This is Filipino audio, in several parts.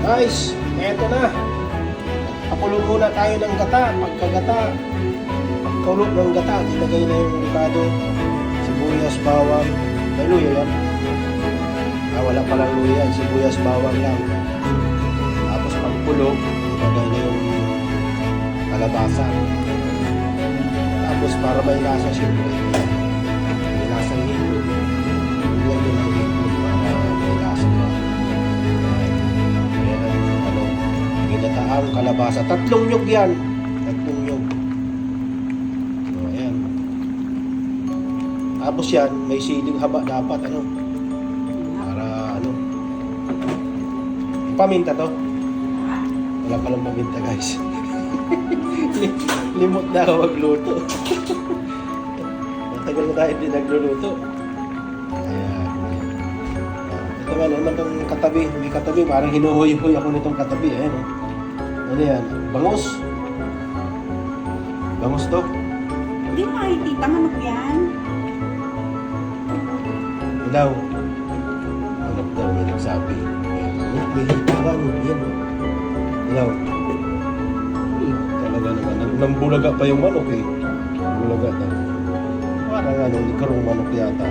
Guys, eto na. Pakulo muna tayo ng gata. Pagkagata, pagkulog ng gata, ilagay na yung ricado, sibuyas, bawang. May luya yan. Wala palang luya yan. Sibuyas, bawang lang. Tapos pagkulog, ilagay na yung kalabasa. Tapos para may lasa siyempre, may lasang hilo. Ilagay nyo ng hilo para may lasa pa. Ayan ang ginataang kalabasa. 3 nyug yan. 3 nyug. So, ayan. Tapos yan, may siling haba dapat, para, paminta to. Wala palang paminta, guys. Limot na ako magluto. Matagal na tayo hindi nagluluto. Ayan. Ito naman itong katabi. May katabi. Parang hinuhuy-huy ako nitong katabi. Ayan. Ano yan? Bangus. Bangus to. Hindi makikita, manok yan. Daw. Manok daw may nagsabi. May hitawan. Yan. Daw. Talaga naman. Nambulaga pa yung manok eh. Bulaga daw. Parang ikarong manok yata.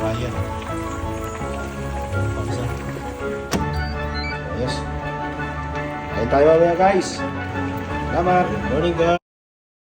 Ayan. Yes. Kain tayo mamaya guys. Salamat. Morning guys.